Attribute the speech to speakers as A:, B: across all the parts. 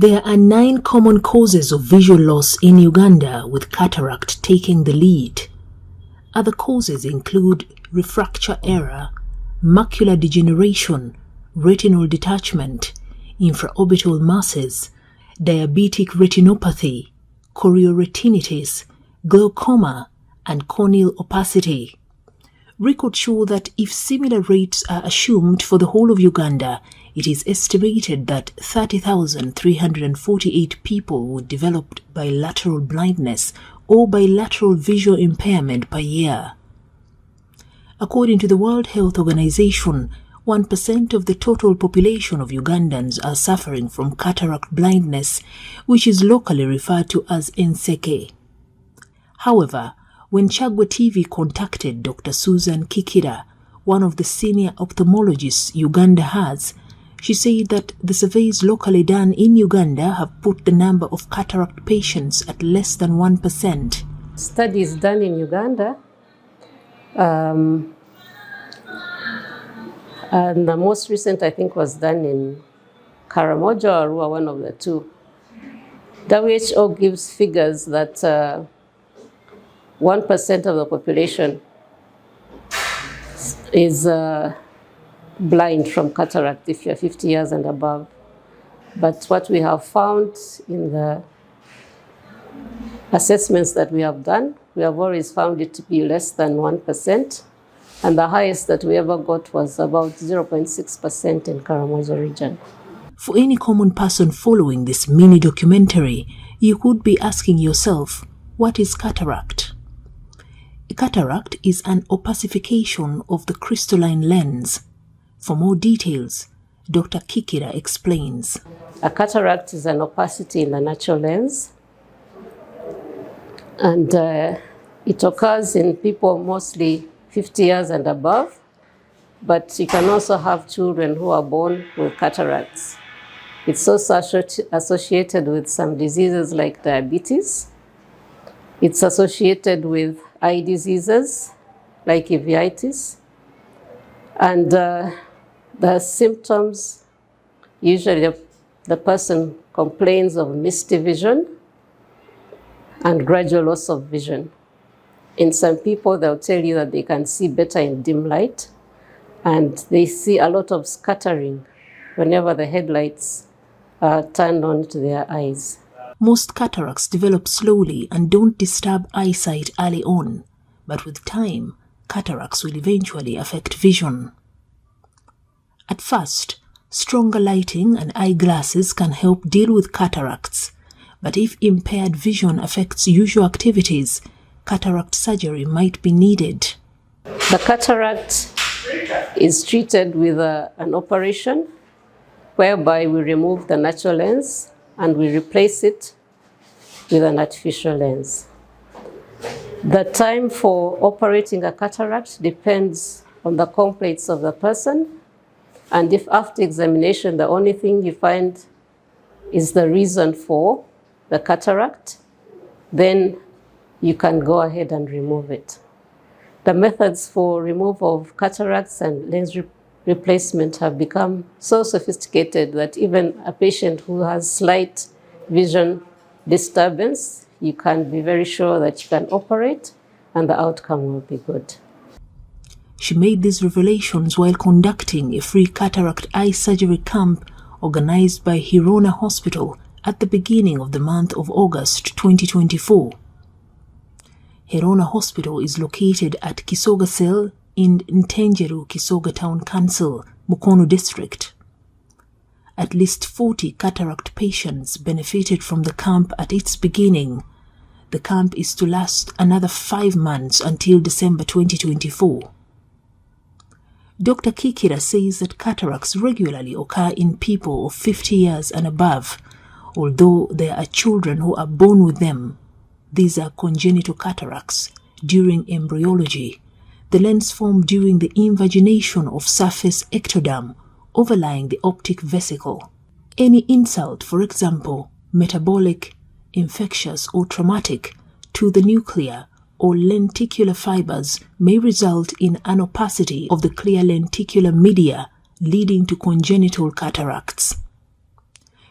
A: There are 9 common causes of visual loss in Uganda, with cataract taking the lead. Other causes include refracture error, macular degeneration, retinal detachment, infraorbital masses, diabetic retinopathy, chorioretinitis, glaucoma, and corneal opacity. Records show that if similar rates are assumed for the whole of Uganda, it is estimated that 30,348 people would develop bilateral blindness or bilateral visual impairment per year. According to the World Health Organization, 1% of the total population of Ugandans are suffering from cataract blindness, which is locally referred to as Ensenke. However, when Kyaggwe TV contacted Dr. Susan Kikira, one of the senior ophthalmologists Uganda has, she said that the surveys locally done in Uganda have put the number of cataract patients at less than 1%.
B: Studies done in Uganda, and the most recent, I think, was done in Karamoja or one of the two. WHO gives figures that 1% of the population is blind from cataract if you're 50 years and above. But what we have found in the assessments that we have done, we have always found it to be less than 1%. And the highest that we ever got was about 0.6% in Karamoja region.
A: For any common person following this mini documentary, you could be asking yourself, what is cataract? A cataract is an opacification of the crystalline lens. For more details, Dr. Kikira explains.
B: A cataract is an opacity in the natural lens, and it occurs in people mostly 50 years and above, but you can also have children who are born with cataracts. It's also associated with some diseases like diabetes. It's associated with eye diseases like uveitis. And the symptoms, usually the person complains of misty vision and gradual loss of vision. In some people, they'll tell you that they can see better in dim light, and they see a lot of scattering whenever the headlights are turned on to their eyes.
A: Most cataracts develop slowly and don't disturb eyesight early on, but with time, cataracts will eventually affect vision. At first, stronger lighting and eyeglasses can help deal with cataracts, but if impaired vision affects usual activities, cataract surgery might be needed.
B: The cataract is treated with an operation whereby we remove the natural lens and we replace it with an artificial lens. The time for operating a cataract depends on the complaints of the person, and if after examination the only thing you find is the reason for the cataract, then you can go ahead and remove it. The methods for removal of cataracts and lens replacement have become so sophisticated that even a patient who has slight vision disturbance, you can be very sure that you can operate and the outcome will be good.
A: She made these revelations while conducting a free cataract eye surgery camp organized by Hirona Hospital at the beginning of the month of August 2024. Hirona Hospital is located at Kisoga Cell in Ntenjeru Kisoga Town Council, Mukono District. At least 40 cataract patients benefited from the camp at its beginning. The camp is to last another 5 months until December 2024. Dr. Kikira says that cataracts regularly occur in people of 50 years and above, although there are children who are born with them. These are congenital cataracts. During embryology, the lens formed during the invagination of surface ectoderm overlying the optic vesicle. Any insult, for example, metabolic, infectious or traumatic, to the nuclear or lenticular fibers may result in an opacity of the clear lenticular media, leading to congenital cataracts.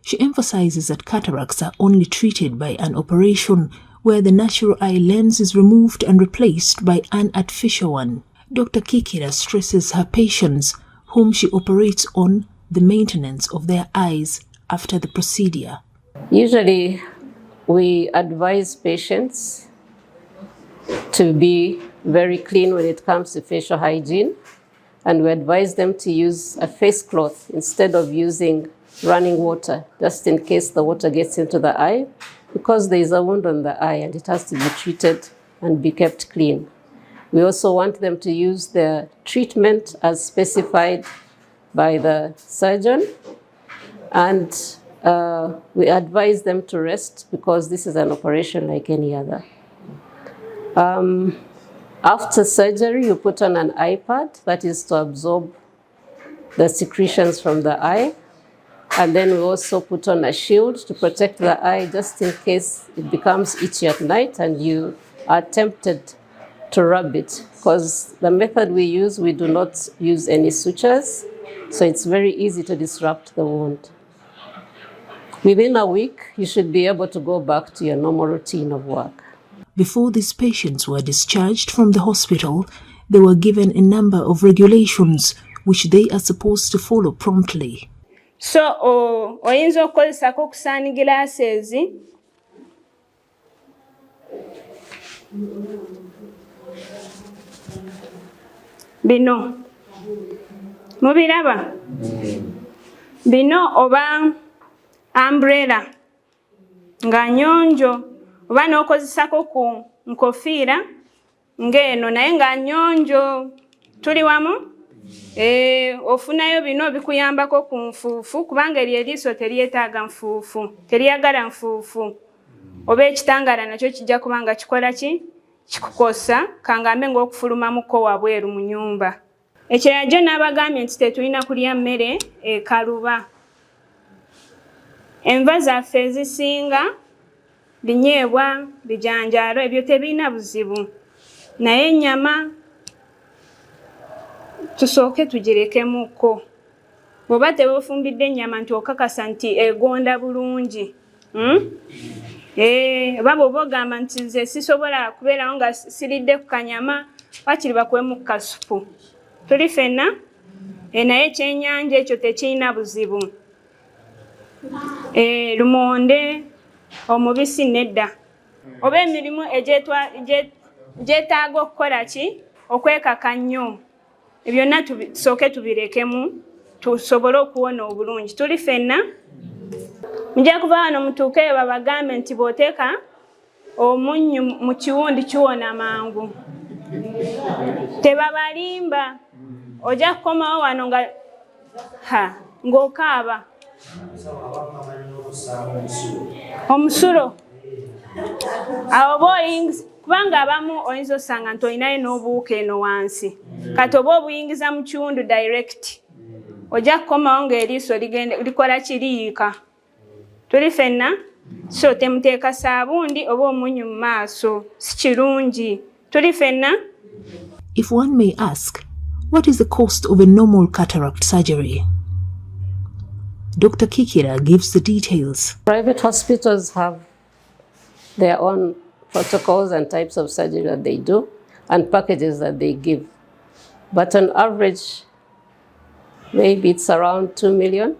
A: She emphasizes that cataracts are only treated by an operation where the natural eye lens is removed and replaced by an artificial one. Dr. Kikira stresses her patients, whom she operates on, the maintenance of their eyes after the procedure.
B: Usually, we advise patients to be very clean when it comes to facial hygiene, and we advise them to use a face cloth instead of using running water, just in case the water gets into the eye, because there is a wound on the eye and it has to be treated and be kept clean. We also want them to use the treatment as specified by the surgeon, and we advise them to rest because this is an operation like any other. After surgery, you put on an eye pad that is to absorb the secretions from the eye. And then we also put on a shield to protect the eye just in case it becomes itchy at night and you are tempted to rub it. Because the method we use, we do not use any sutures, so it's very easy to disrupt the wound. Within a week, you should be able to go back to your normal routine of work.
A: Before these patients were discharged from the hospital, they were given a number of regulations which they are supposed to follow promptly.
C: So, oyinza okukozesako okusaani glasses bino mubiraba bino oba umbrella nga nyonjo oba n'okozesako ku nkofiira ng'eno naye nga nyonjo tuli wamu. Ofunayo bino bikuyambako ku nfuufu kubanga eriiso teryetaaga nfuufu, teryagala nfuufu. Oba ekitangala nakyo kijja kubanga kikola ki? Kikukosa kangambe ng'okufulumamuko wabweru mu nnyumba. Ekirala gyo n'abagambye nti tetulina kulya mmere ekaluba. Enva zaffe ezisinga, binyeebwa, bijanjaalo, ebyo tebirina buzibu. Naye ennyama tusooke tugirekemuko. Bw'oba teweefumbidde ennyama nti okakasa nti egonda bulungi. Oba bw'oba ogamba nti nze sisobola kubeerawo nga siridde ku kanyama, wakiri bakuwemu ku kasupu. Tuli ffenna, naye ekyennyanja ekyo tekirina buzibu. Lumonde, omubisi nedda. Oba emirimu gyetaaga okukola ki? Okwekaka nnyo. Byonna tusooke tubirekemu tusobole okuwona obulungi. Tuli ffenna mujja kuva wano mutuukeyo babagambe nti bw'oteeka omunnyu mu kiwundi kiwona mangu. Tebabalimba. Ojja kukomawo wano ng'okaaba. Omusulo. Awo boyingiza kubanga abamu oyinza osanga nti olinayo n'obuwuka eno wansi. Kati oba obuyingiza mu kiwundu direct. Ojja kukomawo ng'eriiso likola kiriika. Tuli ffenna, so temuteeka saabundi oba omunnyu mu maaso. Si kirungi. Tuli ffenna.
A: If one may ask, what is the cost of a normal cataract surgery? Dr. Kikira gives the details.
B: Private hospitals have their own protocols and types of surgery that they do and packages that they give. But on average, maybe it's around 2 million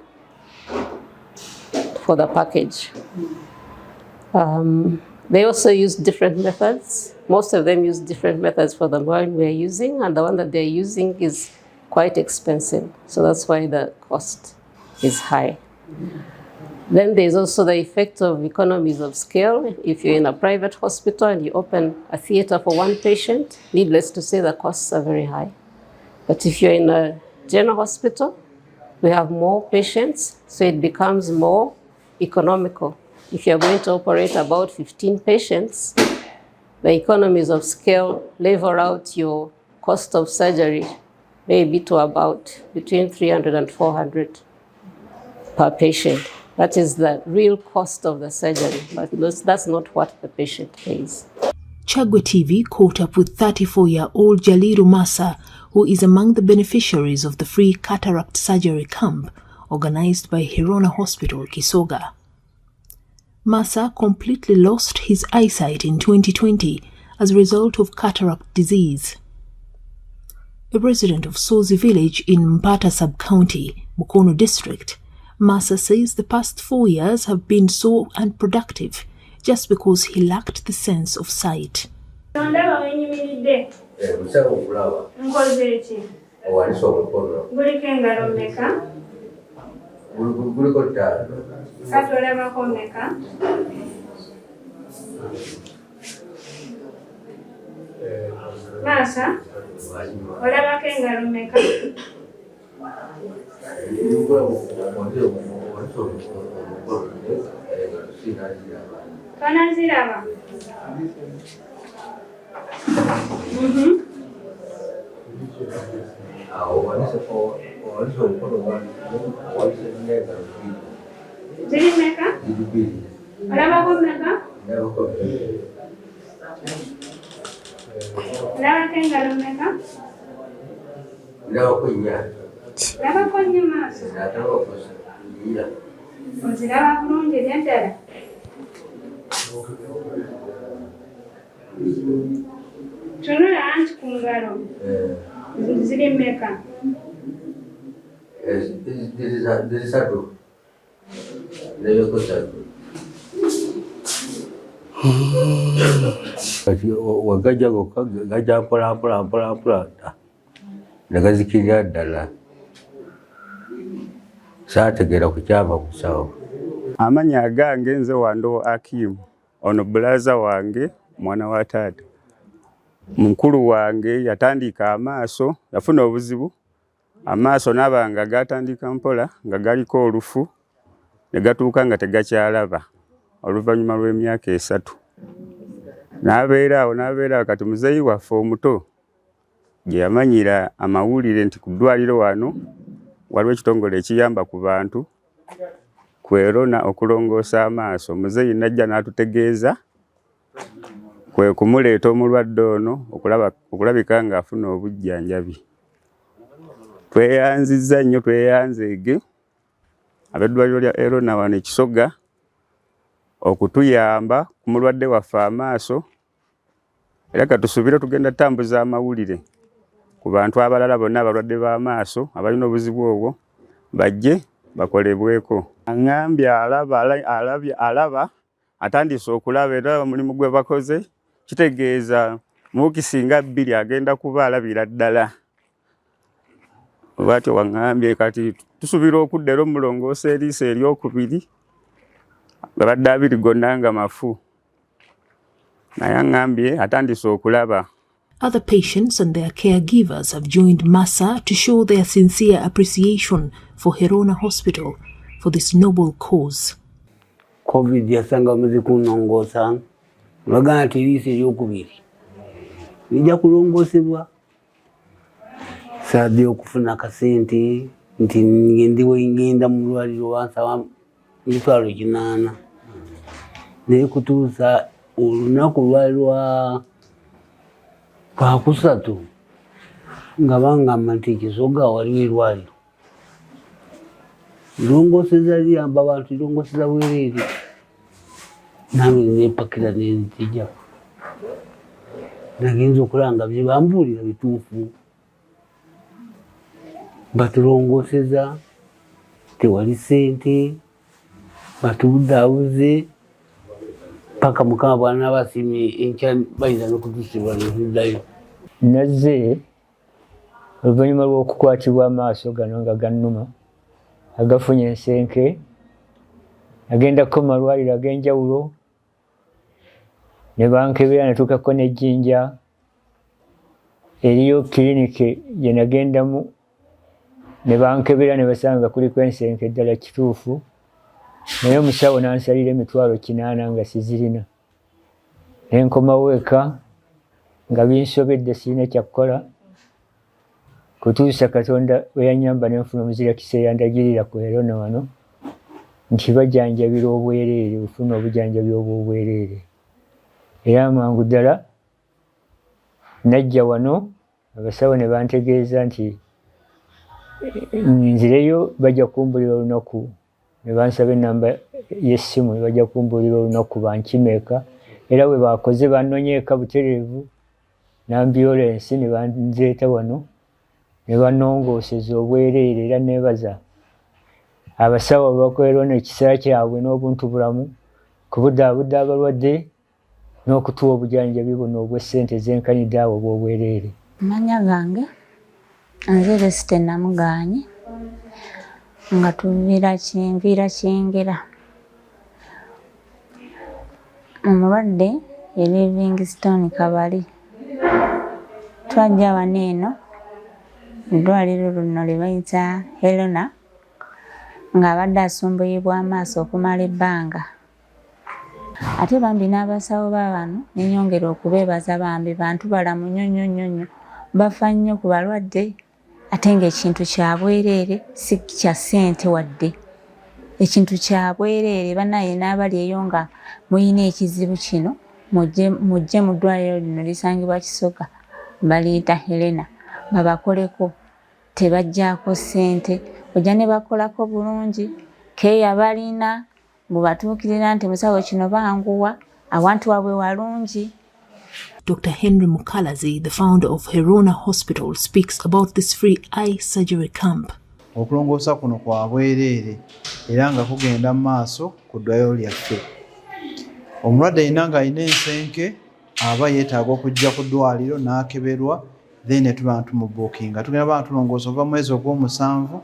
B: for the package. They also use different methods. Most of them use different methods for the one we're using, and the one that they're using is quite expensive. So that's why the cost is high. Then there's also the effect of economies of scale. If you're in a private hospital and you open a theater for one patient, needless to say, the costs are very high. But if you're in a general hospital, we have more patients, so it becomes more economical. If you're going to operate about 15 patients, the economies of scale level out your cost of surgery maybe to about between 300 and 400 per patient. That is the real cost of the surgery, but that's not what the patient pays.
A: Kyaggwe TV caught up with 34-year-old Jaliru Massa, who is among the beneficiaries of the free cataract surgery camp organized by Hirona Hospital, Kisoga. Massa completely lost his eyesight in 2020 as a result of cataract disease. A resident of Sozi village in Mpata sub-county, Mukono district, Massa says the past 4 years have been so unproductive just because he lacked the sense of sight.
C: Masa, olaba engalo mmeka? Tonaziraba? Ziri mmeka? Olabako mmeka? Olabako engalo mmeka? Olabako nnyo maaso? Oziraba bulungi eby'eddala? Tunula anti ku ngalo ziri mmeka?
D: Ziri ssatu. Wagajja gokka gajja mpola ne gazikirira ddala. Saategeera ku kyava ku ssawo.
E: Amannya agange nze Wandowo Akimu, ono bulaza wange mwana wa taata. Mukulu wange yatandika amaaso, yafuna obuzibu. Amaaso n'abanga gatandika mpola nga galiko olufu ne gatuuka nga tegakyalaba oluvannyuma lw'emyaka 3. N'abeera kati muzeeyi waffe omuto gye yamanyira amawulire nti ku ddwaliro wano waliwo ekitongole ekiyamba ku bantu kwerona okulongoosa amaaso. Muzeeyi najja n'atutegeeza kwe kumuleeta omulwadde ono okulabika ng'afuna obujjanjabi. Tweyanzizza nnyo, tweyanzeege ab'eddwaliro lya Erona wano Kisoga okutuyamba ku mulwadde waffe amaaso, era katusuubire tugenda tambuza amawulire ku bantu abalala bonna abalwadde b'amaaso abalina obuzibu obwo bajje bakolebweko. Aŋŋambye alaba atandise okulaba era omulimu gwe bakoze kitegeeza mu wiiki nga 2 agenda kuba alabira ddala. Bw'atyo waŋŋambye kati tusuubira okudda era omulongoosa eriiso eryokubiri gabadde 2 gonna nga mafu. Naye aŋŋambye atandise okulaba.
A: Other patients and their caregivers have joined Massa to show their sincere appreciation for Hirona Hospital for this noble cause.
D: COVID yasanga bamaze kunongoosa, bagamba nti eriiso eryokubiri lijja kulongoosebwa. Saadde okufuna akasente nti ngenda mu lwaliro bansaba 800. Naye kutuusa olunaku lwalwa Lwakusatu nga bangamba nti Kisoga waliwo erwaliro. Longooseza liyamba abantu, longooseza bwereere. Nange neepakira nenzija. Nagenza okulanga bye bambuulira bituufu. Batulongooseza, tewali ssente, batubudaabuze, paka Mukama bw'anaaba asiimye enkya bayinza n'okutuusibwa n'okuddayo.
F: Nazze oluvannyuma lw'okukwatibwa amaaso gano nga gannuma agafunye Ensenke, agendako mu malwaliro ag'enjawulo ne bankebera natuukako n'ejjinja. Eriyo kiriniki gye nagendamu ne bankebera ne basanga kuliko Ensenke ddala kituufu, naye omusawo n'ansalira 80,000 nga sizirina. Ne nkomawo eka nga binsobedde sirina kyakukola kutuusa Katonda we yanyamba ne nfuna omuzira kiseera ndagirira ku Erona wano nti bajjanjabira obwereere, bufuna obujjanjabi obw'obwereere. Era mangu ddala najja wano abasawo ne bantegeeza nti nzireyo bajja kumbulira olunaku ne bansaba ennamba y'essimu ne bajja kumbulira olunaku bankimeeka era bwe bakoze bannonyeeka butereevu n'ambulensi ne banzeeta wano ne bannongooseza obwereere era neebaza abasawo bakolerwa n'ekisa kyabwe n'obuntu bulamu kubudaabudda abalwadde n'okutuwa obujjanjabi buno obw'essente z'enkanidde abo bw'obwereere.
G: Amanya gange nze Lesite Namugaanyi nga nviira Kiyingira. Omulwadde ye Livingstone Kabali. Twajja wano eno eddwaliro luno lye bayita Helena ng'abadde asumbuyibwa amaaso okumala ebbanga. Ate bambi n'abasawo ba bano nenyongera okubeebaza bambi bantu balamu nnyo bafa nnyo ku balwadde ate ng'ekintu kya bwereere si kya ssente wadde. Ekintu kya bwereere bannaye n'abali eyo nga muyina ekizibu kino mujje mu ddwaliro lino lisangibwa Kisoga baliyita Helena babakoleko tebajjaako ssente ojja ne bakolako bulungi keeya balina bwebatuukirira nti musawo kino banguwa awantu wabwe walungi.
A: Dr. Henry Mukalazi, the founder of Herona Hospital, speaks about this free eye surgery camp.
H: Okulongoosa kuno kwa bwereere era nga kugenda mu maaso ku ddwaliro lyaffe. Omulwadde yenna ng'alina ensenke aba yeetaaga okujja ku ddwaliro n'akeberwa then tuba tumubuukinga. Tugenda baba tulongoosa okuva mu mwezi ogw'omusanvu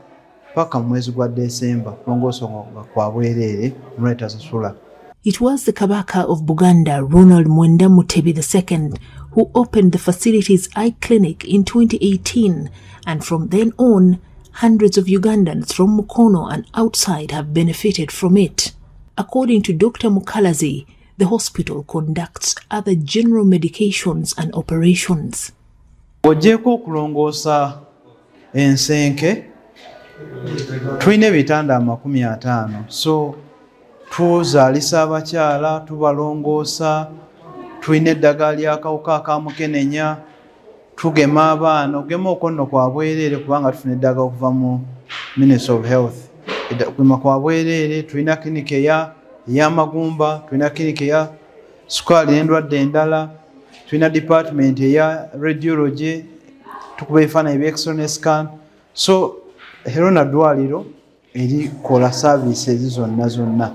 H: paka mu mwezi gwa Desemba kulongoosa kwa bwereere omulwadde tasasula.
A: It was the Kabaka of Buganda, Ronald Mwenda Mutebi II, who opened the facility's eye clinic in 2018, and from then on, hundreds of Ugandans from Mukono and outside have benefited from it. According to Dr. Mukalazi, the hospital conducts other general medications and operations.
H: Ogyeko okulongoosa ensenke, tulina ebitanda 50, so tuzaalisa abakyala tubalongoosa, tulina eddagala ly'akawuka ka mukenenya, tugema abaana, ogema okonno kwa bwereere kubanga tufuna eddagala okuva mu Ministry of Health. Okugema kwa bwereere tulina klinika ey'amagumba, tulina klinika eya sukaali n'endwadde endala, tulina department eya radiology, tukuba ebifaananyi ebya X-ray scan. So Herona ddwaliro erikola services zonna.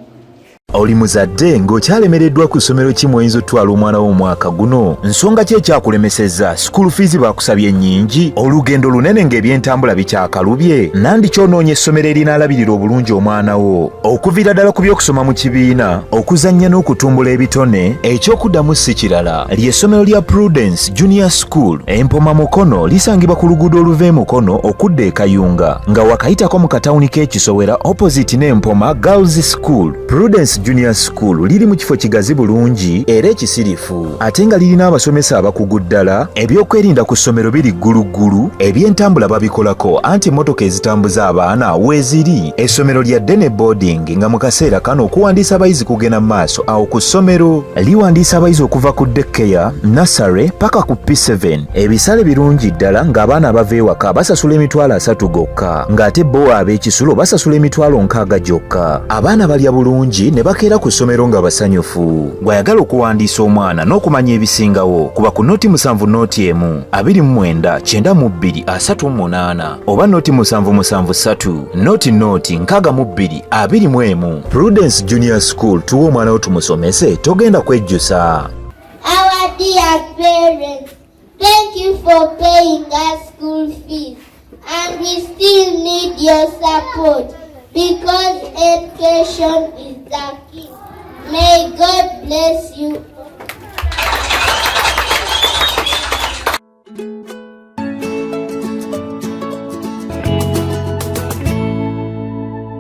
I: Oli muzadde ng'okyalemereddwa ku ssomero ki mw'oyinza otwala omwana wo omwaka guno? Nsonga ki ekyakulemesezza? School fees bakusabye nnyingi? Olugendo lunene ng'ebyentambula bikyakalubye? Nandi ky'onoonya essomero erinaalabirira obulungi omwana wo? Okuviira ddala ku by'okusoma mu kibiina, okuzannya n'okutumbula ebitone, ekyokuddamu si kirala. Ly'essomero lya Prudence Junior School, Empoma Mukono, lisangibwa ku luguudo oluva e Mukono okudda e Kayunga, nga wakayitako mu katawuni k'Ekisowera opposite n'Empoma Girls School. Prudence Junior School liri mu kifo kigazi bulungi era ekisirifu, ate nga lirina abasomesa abakugu ddala, ebyokwerinda ku ssomero biri gguluggulu, ebyentambula babikolako anti emmotoka ezitambuza abaana weeziri. Essomero lya ddene boarding nga mu kaseera kano okuwandiisa abayizi kugenda mu maaso awo ku ssomero. Liwandiisa abayizi okuva ku daycare, nursery paka ku P7. Ebisale birungi ddala ng'abaana abava ewaka basasula emitwalo 3 gokka, ng'ate bo ab'ekisulo basasula emitwalo 6 gyokka. Abaana balya bulungi ne bakeera ku ssomero nga basanyufu. Bw'ayagala okuwandiisa omwana n'okumanya ebisingawo, kuba ku noti 7 noti 1 29 92 38 oba noti 773 noti 62 21. Prudence Junior School, tuwa omwana wo tumusomese, togenda kwejjusa.
J: Our dear parents, thank you for paying us school fees, and we still need your support because education is the key. May God bless you